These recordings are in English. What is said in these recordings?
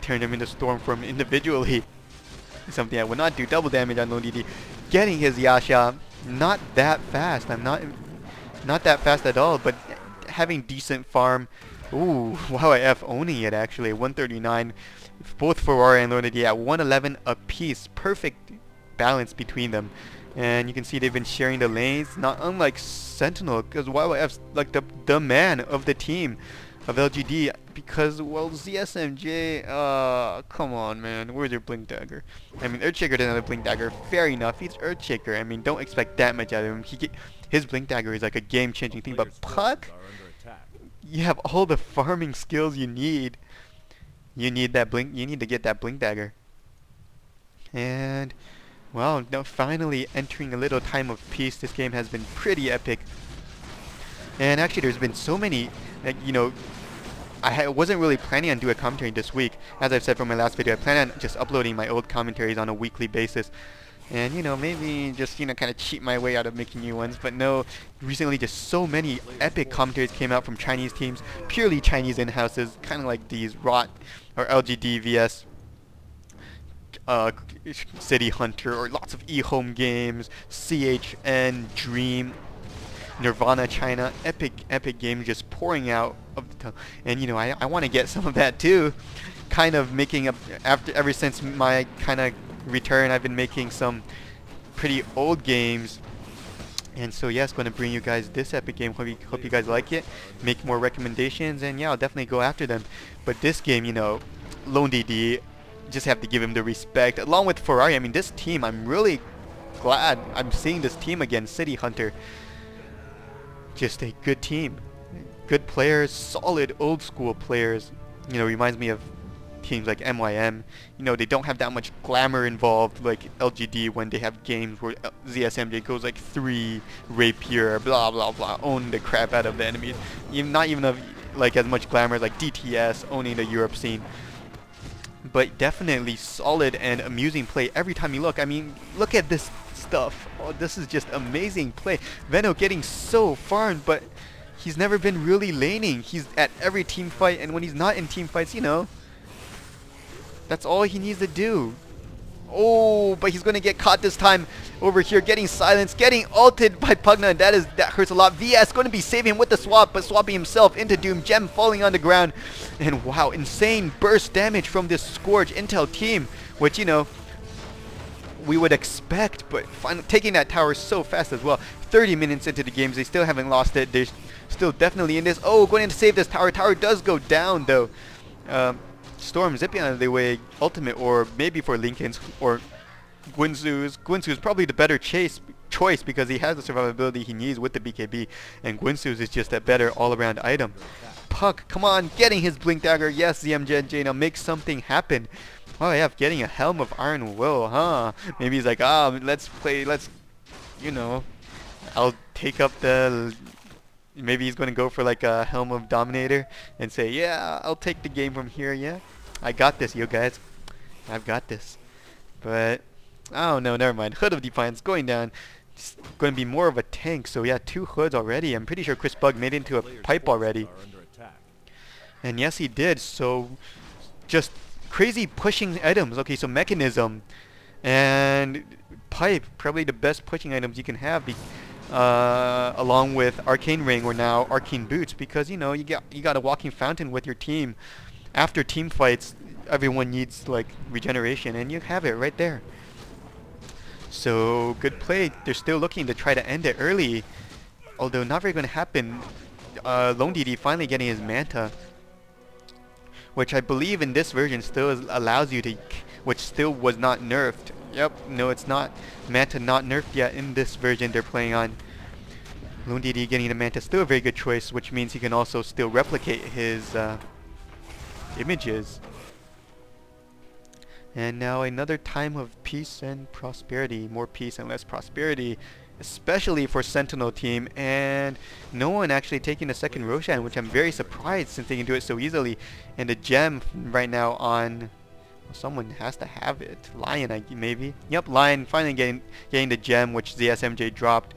turn him into storm form individually. Something I would not do. Double damage on LongDD. Getting his Yasha. Not that fast. I'm not that fast at all, but having decent farm. Ooh, YYF owning it actually. 139. Both Ferrari and LongDD at 111 apiece. Perfect balance between them. And you can see they've been sharing the lanes, not unlike Sentinel, because YYF's like the man of the team of LGD. Because, well, ZSMJ, come on, man. Where's your Blink Dagger? I mean, Earthshaker doesn't have a Blink Dagger. Fair enough. He's Earthshaker. I mean, don't expect that much out of him. His Blink Dagger is like a game-changing thing. But Puck, you have all the farming skills you need. You need that Blink. You need to get that Blink Dagger. And, well, now finally entering a little time of peace. This game has been pretty epic. And actually, there's been so many, like, you know, I wasn't really planning on doing a commentary this week. As I've said from my last video, I plan on just uploading my old commentaries on a weekly basis. And, you know, maybe just, you know, kind of cheat my way out of making new ones. But no, recently just so many epic commentaries came out from Chinese teams. Purely Chinese in-houses, kind of like these ROT or LGD vs City Hunter, or lots of eHome games, CHN, Dream, Nirvana China, epic games just pouring out of the tongue. And you know, I want to get some of that too. Kind of making ever since my kind of return, I've been making some pretty old games. And so yes, going to bring you guys this epic game. Hope you guys like it. Make more recommendations, and yeah, I'll definitely go after them. But this game, you know, LongDD, just have to give him the respect. Along with Ferrari, I mean, this team, I'm really glad I'm seeing this team again. City Hunter. Just a good team. Good players, solid old school players. You know, reminds me of teams like MYM. You know, they don't have that much glamour involved like LGD when they have games where ZSMJ goes like 3 rapier, blah blah blah, own the crap out of the enemies. Not even of like as much glamour like DTS owning the Europe scene. But definitely solid and amusing play every time you look. I mean, look at this stuff. Oh, this is just amazing play. Veno getting so farmed, but he's never been really laning. He's at every team fight, and when he's not in team fights, you know, that's all he needs to do. Oh, but he's going to get caught this time over here, getting silenced, getting ulted by Pugna. That hurts a lot. VS going to be saving him with the swap, but swapping himself into Doom. Gem falling on the ground. And wow, insane burst damage from this Scourge Intel team, which, you know, we would expect, but taking that tower so fast as well. 30 minutes into the games, they still haven't lost it. They're still definitely in this. Oh, going in to save this tower. Tower does go down, though. Storm zipping out of the way, ultimate, or maybe for Lincoln's or Guinzu's. Guinzu's probably the better choice because he has the survivability he needs with the BKB, and Guinzu's is just a better all-around item. Puck, come on, getting his Blink Dagger. Yes, ZMJ, now make something happen. Oh yeah, getting a Helm of Iron Will, huh? Maybe he's like, let's, you know, I'll take up the... Maybe he's going to go for like a Helm of Dominator and say, yeah, I'll take the game from here, yeah? I got this, you guys. I've got this. But, oh no, never mind. Hood of Defiance going down. It's going to be more of a tank. So yeah, 2 hoods already. I'm pretty sure Chris Bug made it into a pipe already. And yes, he did. So, just crazy pushing items. Okay, so Mechanism and Pipe, probably the best pushing items you can have. Along with Arcane Ring or now Arcane Boots, because you know you got a walking fountain with your team. After team fights, everyone needs like regeneration, and you have it right there. So good play. They're still looking to try to end it early, although not very going to happen. LongDD finally getting his Manta, which I believe in this version still allows you to, which still was not nerfed. Yep, no, it's not. Manta not nerfed yet in this version they're playing on. LongDD getting the Manta, still a very good choice, which means he can also still replicate his images. And now another time of peace and prosperity. More peace and less prosperity, especially for Sentinel team. And no one actually taking the second Roshan, which I'm very surprised since they can do it so easily. And the gem right now on... Someone has to have it. Lion, maybe. Yep, Lion finally getting the gem, which ZSMJ dropped.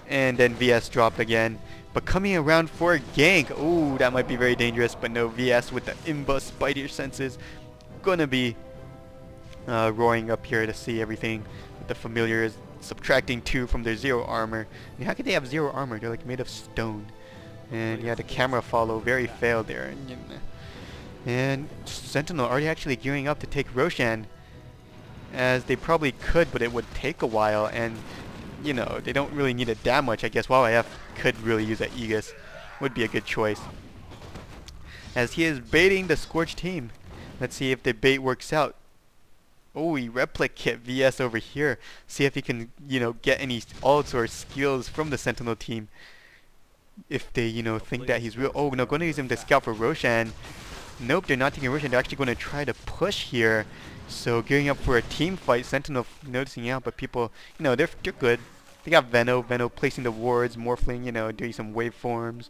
And then VS dropped again. But coming around for a gank. Ooh, that might be very dangerous. But no, VS with the Imba Spider senses. gonna be roaring up here to see everything. The familiars subtracting 2 from their 0 armor. I mean, how could they have 0 armor? They're like made of stone. And yeah, the camera follow very failed there. And Sentinel already actually gearing up to take Roshan, as they probably could, but it would take a while, and you know, they don't really need it that much. I guess YYF could really use that Aegis. Would be a good choice. As he is baiting the Scorch team. Let's see if the bait works out. Oh, he replicate VS over here. See if he can, you know, get any ults or skills from the Sentinel team. If they, you know, think that he's real. Oh, no, going to use him to scout for Roshan. Nope, they're not taking Roshan. They're actually going to try to push here. So gearing up for a team fight. Sentinel noticing out, but people, you know, they're good. They got Veno placing the wards, Morphling, you know, doing some waveforms.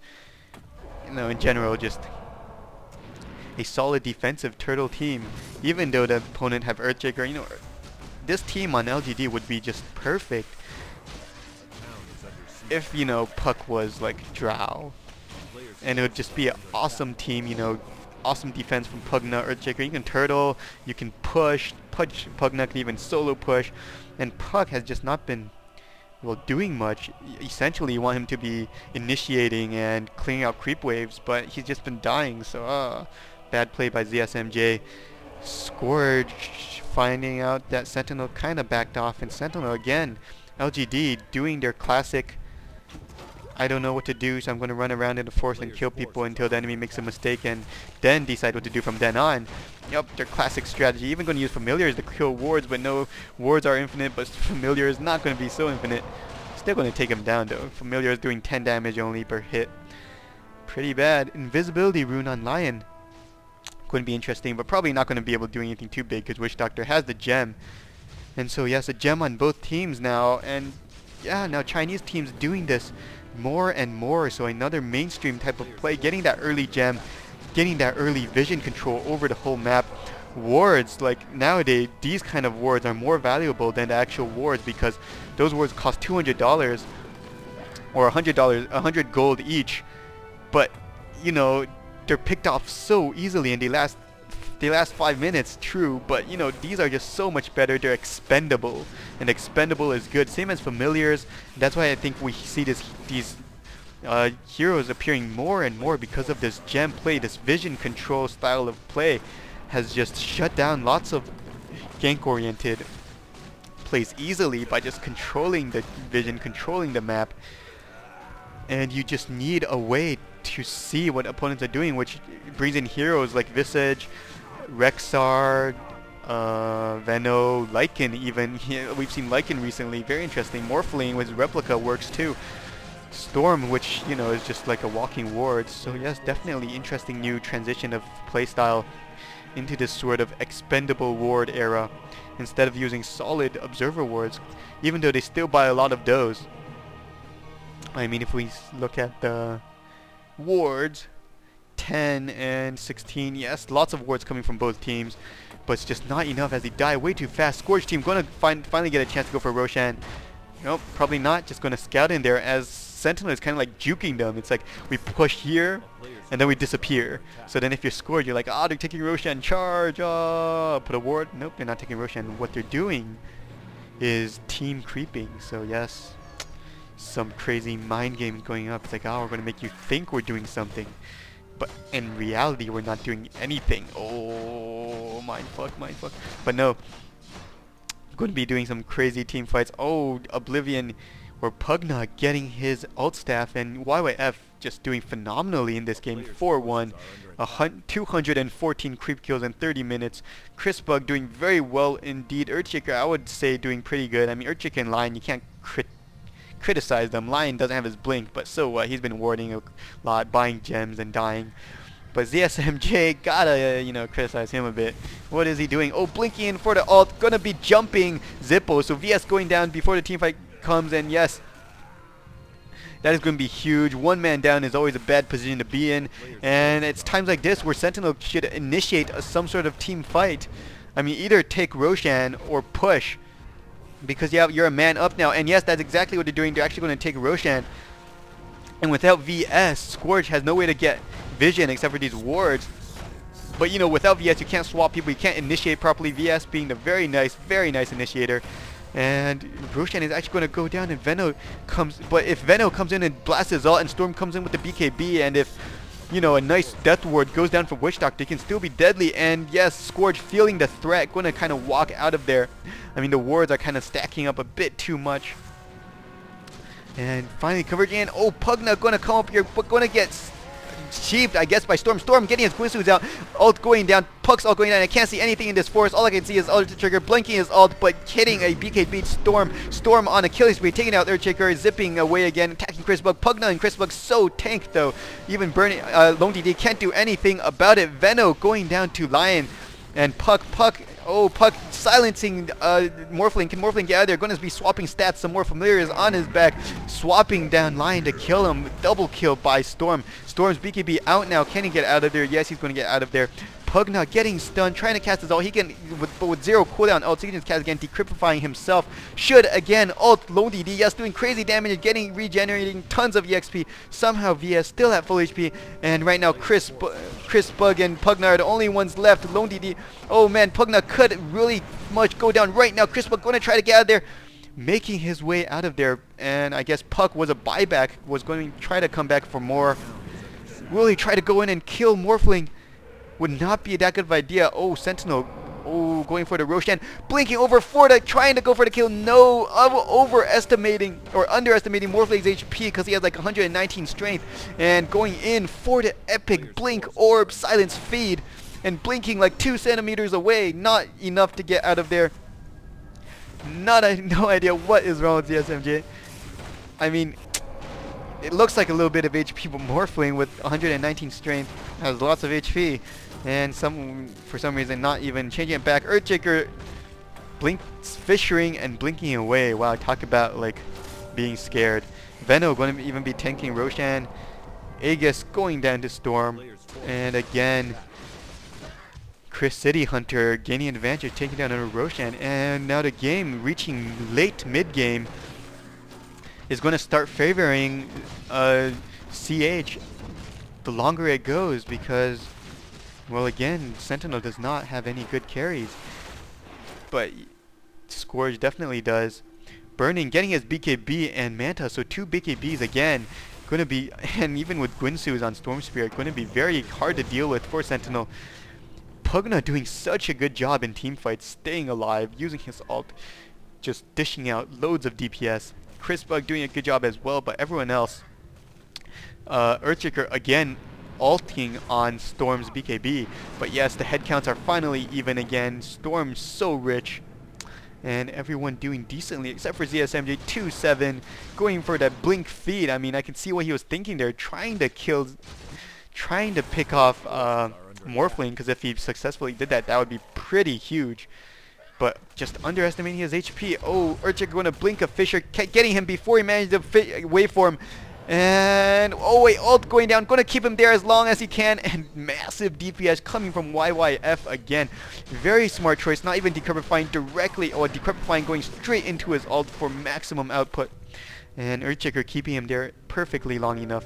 You know, in general, just a solid defensive turtle team. Even though the opponent have Earthshaker, you know, this team on LGD would be just perfect if, you know, Puck was like Drow. And it would just be an awesome team, you know, awesome defense from Pugna, Earthshaker. You can turtle, you can push, Pugna can even solo push, and Puck has just not been, well, doing much. Essentially, you want him to be initiating and clearing out creep waves, but he's just been dying, so bad play by ZSMJ. Scourge finding out that Sentinel kind of backed off, and Sentinel again, LGD doing their classic, I don't know what to do, so I'm going to run around in the forest and kill people until the enemy makes a mistake and then decide what to do from then on. Yup, their classic strategy. Even going to use familiars to kill wards, but no, wards are infinite, but familiar is not going to be so infinite. Still going to take him down though. Familiar is doing 10 damage only per hit. Pretty bad. Invisibility rune on Lion. Going to be interesting, but probably not going to be able to do anything too big because Witch Doctor has the gem. And so yes, a gem on both teams now, and yeah, now Chinese teams doing this more and more. So another mainstream type of play, getting that early gem, getting that early vision control over the whole map. Wards, like nowadays, these kind of wards are more valuable than the actual wards because those wards cost $200 or $100, 100 gold each. But you know, they're picked off so easily and they last 5 minutes, true, but you know, these are just so much better. They're expendable, and expendable is good. Same as familiars. That's why I think we see these heroes appearing more and more because of this gem play. This vision control style of play has just shut down lots of gank-oriented plays easily by just controlling the vision, controlling the map, and you just need a way to see what opponents are doing, which brings in heroes like Visage, Rexar, Veno, Lycan even. We've seen Lycan recently, very interesting. Morphling with Replica works too. Storm, which, you know, is just like a walking ward. So yes, definitely interesting new transition of playstyle into this sort of expendable ward era instead of using solid observer wards, even though they still buy a lot of those. I mean, if we look at the wards, 10 and 16, yes, lots of wards coming from both teams, but it's just not enough as they die way too fast. Scorch team going to finally get a chance to go for Roshan. Nope, probably not. Just going to scout in there as Sentinel is kind of like juking them. It's like we push here and then we disappear. So then if you're scored, you're like, ah, they're taking Roshan, charge, put a ward. Nope, they're not taking Roshan. What they're doing is team creeping. So yes, some crazy mind games going up. It's like, oh, we're going to make you think we're doing something, but in reality we're not doing anything. Oh, mindfuck. But no, going to be doing some crazy team fights. Oh, Oblivion or Pugna getting his ult staff, and YYF just doing phenomenally in this game. 4-1, 214 creep kills in 30 minutes. Chrisbug doing very well indeed. Earthshaker, I would say, doing pretty good. I mean, Earthshaker and Lion, you can't criticize them. Lion doesn't have his blink, but so what? He's been warding a lot, buying gems and dying. But ZSMJ, gotta, you know, criticize him a bit. What is he doing? Oh, blinking in for the ult, gonna be jumping Zippo. So VS going down before the team fight comes, and yes, that is going to be huge. One man down is always a bad position to be in, and it's times like this where Sentinel should initiate some sort of team fight. I mean, either take Roshan or push, because you're a man up now. And yes, that's exactly what they're doing. They're actually going to take Roshan, and without VS, Scourge has no way to get vision except for these wards. But you know, without VS, you can't swap people, you can't initiate properly. VS being the very nice initiator. And Roshan is actually going to go down, and Veno comes. But if Veno comes in and blasts his ult, and Storm comes in with the BKB, and if, you know, a nice Death Ward goes down from Witch Doctor, it can still be deadly. And yes, Scourge feeling the threat, going to kind of walk out of there. I mean, the wards are kind of stacking up a bit too much. And finally converging in. Oh, Pugna going to come up here, but going to get sheathed, I guess, by Storm. Storm getting his Quinsu's out. Ult going down. Puck's ult going down. I can't see anything in this forest. All I can see is Ultra Trigger blinking his ult, but hitting a BKB Storm. Storm on a killing spree, taking out Earthshaker, zipping away again, attacking Chris Bug. Pugna and Chris Bug so tanked though. Even burning LongDD can't do anything about it. Veno going down to Lion. And Puck, oh, Puck silencing Morphling. Can Morphling get out of there? Going to be swapping stats. Some more familiars on his back. Swapping down Lion to kill him. Double kill by Storm. Storm's BKB out now. Can he get out of there? Yes, he's going to get out of there. Pugna getting stunned, trying to cast his ult. He can, with 0 cooldown ult, so he can just cast again, decryptifying himself. Should again ult LongDD, yes, doing crazy damage, regenerating tons of EXP. Somehow VS still at full HP, and right now Chris Bug and Pugna are the only ones left. LongDD, oh man, Pugna could really much go down right now. Chris Bug going to try to get out of there, making his way out of there, and I guess Puck was a buyback, was going to try to come back for more. Will he try to go in and kill Morphling? Would not be that good of an idea. Oh, Sentinel. Oh, going for the Roshan. Blinking over Forda, trying to go for the kill. No, overestimating or underestimating Morphling's HP because he has like 119 strength. And going in for the epic Blink Orb Silence Feed. And blinking like 2 centimeters away. Not enough to get out of there. No idea what is wrong with the SMJ. I mean, it looks like a little bit of HP, but Morphling with 119 strength has lots of HP, and for some reason not even changing it back. Earthshaker blinks, fissuring and blinking away. Wow, talk about like being scared. Veno going to even be tanking Roshan. Aegis going down to Storm, and again Chris City Hunter gaining advantage, taking down another Roshan, and now the game reaching late mid game is going to start favoring CH the longer it goes, because, well, again, Sentinel does not have any good carries, but Scourge definitely does. Burning getting his BKB and Manta, so 2 BKBs again, going to be, and even with Guinsu's on Storm Spirit, going to be very hard to deal with for Sentinel. Pugna doing such a good job in team fights, staying alive, using his ult, just dishing out loads of DPS. Chris Bug doing a good job as well, but everyone else, Earthshaker again ulting on Storm's BKB, but yes, the head counts are finally even again. Storm's so rich, and everyone doing decently except for ZSMJ 2-7 going for that blink feed. I mean, I can see what he was thinking there, trying to pick off Morphling, because if he successfully did that, that would be pretty huge. But just underestimating his HP. Oh, Earthshaker going to blink a Fisher, getting him before he managed to wait for him. And, oh wait, ult going down, going to keep him there as long as he can, and massive DPS coming from YYF again. Very smart choice, not even decryptifying directly, or decryptifying going straight into his ult for maximum output. And Earthshaker keeping him there perfectly long enough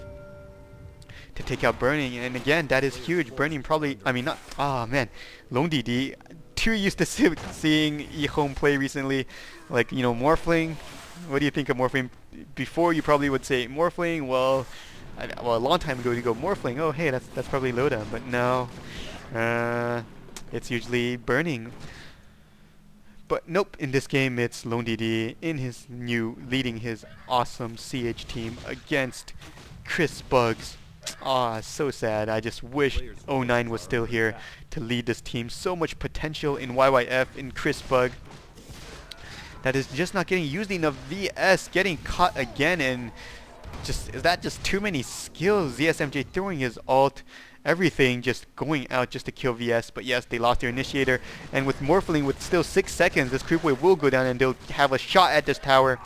to take out Burning, and again, that is huge. Burning probably, I mean, not, oh man, LongDD, too used to seeing eHome play recently, like, you know, Morphling. What do you think of Morphling? Before you probably would say Morphling, well, a long time ago you go Morphling, oh hey, that's probably Loda, but no, it's usually Burning. But nope, in this game it's LongDD in his leading his awesome CH team against Chris Bugs. Ah, so sad. I just wish 09 was still here to lead this team. So much potential in YYF, in Chris Bug, that is just not getting used enough. VS getting caught again, and just, is that just too many skills? ZSMJ throwing his ult, everything just going out just to kill VS. But yes, they lost their initiator, and with Morphling with still 6 seconds, this creep wave will go down and they'll have a shot at this tower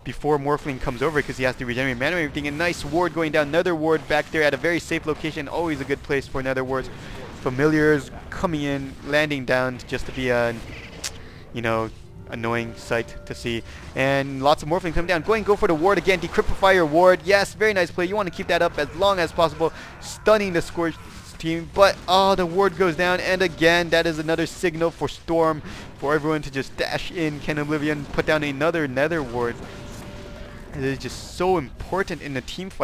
before Morphling comes over, because he has to regenerate mana and everything. A nice ward going down, another ward back there at a very safe location, always a good place for another wards. Familiars coming in, landing down just to be a, you know, annoying sight to see. And lots of Morphling coming down, go for the ward again, decryptify your ward. Yes, very nice play, you want to keep that up as long as possible, stunning the Scourge team, but the ward goes down, and again that is another signal for Storm for everyone to just dash in. Can Oblivion put down another nether ward? It is just so important in the team fight.